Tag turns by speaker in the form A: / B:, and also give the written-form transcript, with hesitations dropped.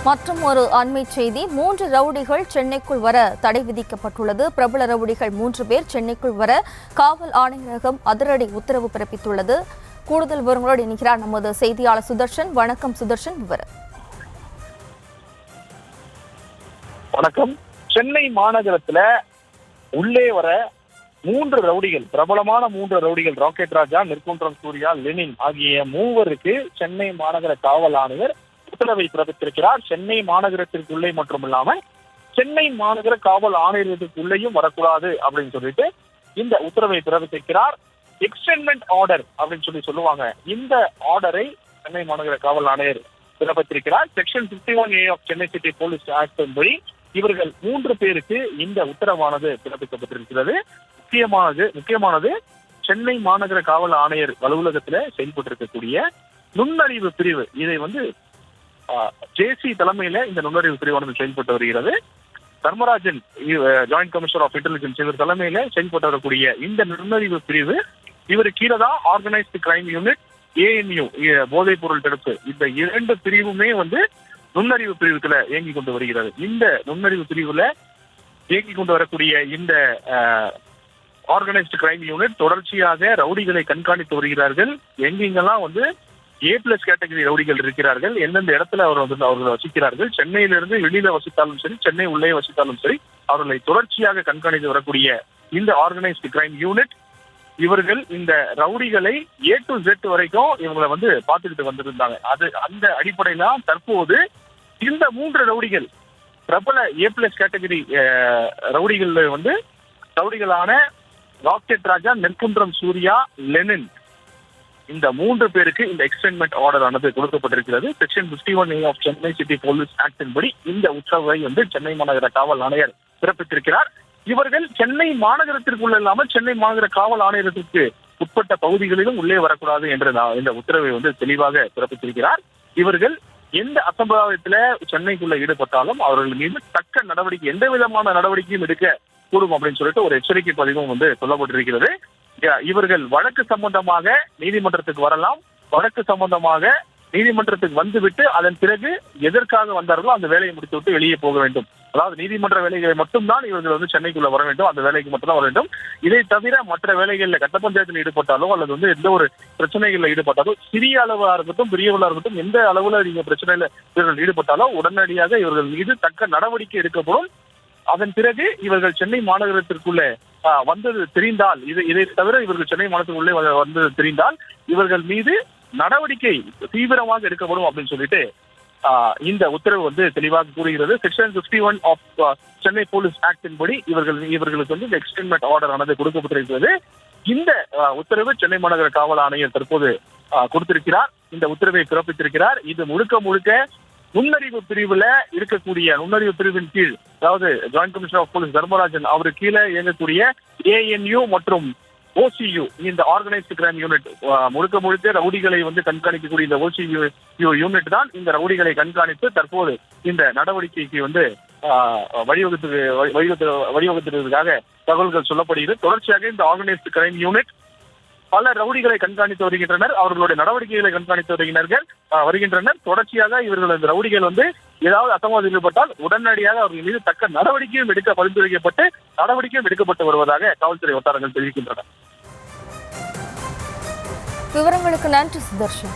A: மற்றும் ஒரு அண்மை செய்தி, 3 ரவுடிகள் சென்னைக்குள் வர தடை விதிக்கப்பட்டுள்ளது. பிரபல ரவுடிகள் 3 பேர் சென்னைக்குள் வர காவல் ஆணையரகம் அதிரடி உத்தரவு பிறப்பித்துள்ளது. கூடுதல் விவரங்களோடு இணைக்கிறார் நமது செய்தியாளர் சுதர்ஷன். வணக்கம் சுதர்ஷன், விவரம்.
B: வணக்கம். சென்னை மாநகரத்துல உள்ளே வர 3 ரவுடிகள், பிரபலமான 3 ரவுடிகள், ராக்கெட் ராஜா, நெற்குன்றம் சூர்யா, லெனின் ஆகிய 3 சென்னை மாநகர காவல் ஆணையர் உத்தரவை பிறப்பித்திருக்கிறார். சென்னை மாநகரத்திற்குள்ளே மட்டுமில்லாமல் சென்னை மாநகர காவல் ஆணையத்திற்குள்ளேயும் வரக்கூடாது அப்படின்னு சொல்லிட்டு இந்த உத்தரவை பிறப்பித்திருக்கிறார். எக்ஸ்டென்மெண்ட் ஆர்டர் அப்படின்னு சொல்லுவாங்க. இந்த ஆர்டரை சென்னை மாநகர காவல் ஆணையர் பிறப்பித்திருக்கிறார். Section 51A of Chennai city police act படி இவர்கள் 3 பேருக்கு இந்த உத்தரவானது பிறப்பிக்கப்பட்டிருக்கிறது. முக்கியமானது சென்னை மாநகர காவல் ஆணையர் அலுவலகத்துல செயல்பட்டிருக்கக்கூடிய நுண்ணறிவு பிரிவு. இதை ஜேசி தலைமையில இந்த நுண்ணறிவு பிரிவானது செயல்பட்டு வருகிறது. Dharmarajan, joint commissioner of intelligence, இவர் தலைமையில செயல்பட்டு வரக்கூடிய இந்த நுண்ணறிவு பிரிவு, இவர் கீழே தான் ஆர்கனைஸ்டு கிரைம் யூனிட், ANU போதைப் பொருள் தடுப்பு, இந்த 2 பிரிவுமே நுண்ணறிவு பிரிவுக்குள்ள இயங்கி கொண்டு வருகிறது. இந்த நுண்ணறிவு பிரிவுல இயங்கி கொண்டு வரக்கூடிய இந்த ஆர்கனைஸ்டு கிரைம் யூனிட் தொடர்ச்சியாக ரவுடிகளை கண்காணித்து வருகிறார்கள். எங்கெங்கெல்லாம் A+ கேட்டகரி ரவுடிகள் இருக்கிறார்கள், எந்தெந்த இடத்துல அவர்கள் வசிக்கிறார்கள், சென்னையிலிருந்து வெளியில வசித்தாலும் சரி, சென்னை உள்ளே வசித்தாலும் சரி, அவர்களை தொடர்ச்சியாக கண்காணித்து வரக்கூடிய இந்த ஆர்கனைஸ்டு கிரைம் யூனிட், இவர்கள் இந்த ரவுடிகளை A to Z வரைக்கும் இவங்களை பார்த்துக்கிட்டு வந்திருந்தாங்க. அந்த அடிப்படையில தற்போது இந்த 3 ரவுடிகள், பிரபல A+ கேட்டகரி ரவுடிகள் ரவுடிகளான ராக்கெட் ராஜா, நெற்குன்றம் சூர்யா, லெனின், இந்த 3 பேருக்கு இந்த எக்ஸ்டென்மெண்ட் ஆர்டர் ஆனது கொடுக்கப்பட்டிருக்கிறது. Section 51A of Chennai city police ஆக்டின் படி இந்த உத்தரவை சென்னை மாநகர காவல் ஆணையர் பிறப்பித்திருக்கிறார். இவர்கள் சென்னை மாநகரத்திற்குள்ள இல்லாமல் சென்னை மாநகர காவல் ஆணையரத்திற்கு உட்பட்ட பகுதிகளிலும் உள்ளே வரக்கூடாது என்ற இந்த உத்தரவை தெளிவாக பிறப்பித்திருக்கிறார். இவர்கள் எந்த அசம்பாவிதத்துல சென்னைக்குள்ள ஈடுபட்டாலும் அவர்கள் மீது தக்க நடவடிக்கை, எந்த விதமான நடவடிக்கையும் எடுக்க கூடும் அப்படின்னு சொல்லிட்டு ஒரு எச்சரிக்கை பதிவும் சொல்லப்பட்டிருக்கிறது. இவர்கள் வழக்கு சம்பந்தமாக நீதிமன்றத்துக்கு வரலாம். வழக்கு சம்பந்தமாக நீதிமன்றத்துக்கு வந்துவிட்டு அதன் பிறகு எதற்காக வந்தார்களோ அந்த வேலையை முடித்துவிட்டு வெளியே போக வேண்டும். அதாவது நீதிமன்ற வேலைகளை மட்டும்தான் இவர்கள் சென்னைக்குள்ள வர வேண்டும், அந்த வேலைக்கு மட்டும்தான் வர வேண்டும். இதை தவிர மற்ற வேலைகளில் கட்ட பஞ்சாயத்தில் ஈடுபட்டாலோ அல்லது எந்த ஒரு பிரச்சனைகளில் ஈடுபட்டாலோ, சிறிய அளவாக இருக்கட்டும் பெரியவர்களாக இருக்கட்டும், எந்த அளவுல நீங்க பிரச்சனையில இவர்கள் ஈடுபட்டாலோ உடனடியாக இவர்கள் மீது தக்க நடவடிக்கை எடுக்கப்படும். அதன் பிறகு இவர்கள் சென்னை மாநகரத்திற்குள்ளே வந்தது தெரிந்தால், இதை தவிர இவர்கள் சென்னை மாநகரத்திற்குள்ளே வந்தது தெரிந்தால் இவர்கள் மீது நடவடிக்கை தீவிரமாக எடுக்கப்படும் அப்படின்னு சொல்லிட்டு இந்த உத்தரவு தெளிவாக கூறுகிறது. செக்ஷன் 51 ஆஃப் சென்னை போலீஸ் ஆக்டின் படி இவர்களுக்கு இந்த எக்ஸ்டென்மெண்ட் ஆர்டர் ஆனது கொடுக்கப்பட்டிருக்கிறது. இந்த உத்தரவு சென்னை மாநகர காவல் ஆணையர் தற்போது கொடுத்திருக்கிறார். இந்த உத்தரவை பிறப்பித்திருக்கிறார். இது முழுக்க நுண்ணறிவு பிரிவுல இருக்கக்கூடிய, நுண்ணறிவு பிரிவின் கீழ், அதாவது joint commissioner of police Dharmarajan அவர் கீழே இயங்கக்கூடிய ANU மற்றும் OCU, இந்த ஆர்கனைஸ்டு கிரைம் யூனிட், முழுக்க ரவுடிகளை கண்காணிக்கக்கூடிய இந்த OCU யூனிட் தான் இந்த ரவுடிகளை கண்காணித்து தற்போது இந்த நடவடிக்கைக்கு வழிவகுத்திருப்பதாக தகவல்கள் சொல்லப்படுகிறது. தொடர்ச்சியாக இந்த ஆர்கனைஸ்டு கிரைம் யூனிட் பல ரவுடிகளை கண்காணித்து வருகின்றனர், அவர்களுடைய நடவடிக்கைகளை கண்காணித்து வருகின்றனர். தொடர்ச்சியாக இவர்கள் இந்த ரவுடிகள் ஏதாவது அசம்பாவிதம் ஈடுபட்டால் உடனடியாக அவர்கள் மீது தக்க நடவடிக்கையும் எடுக்கப்பட்டு வருவதாக காவல்துறை வட்டாரங்கள் தெரிவிக்கின்றன.
A: விவரங்களுக்கு நன்றி சுதர்ஷன்.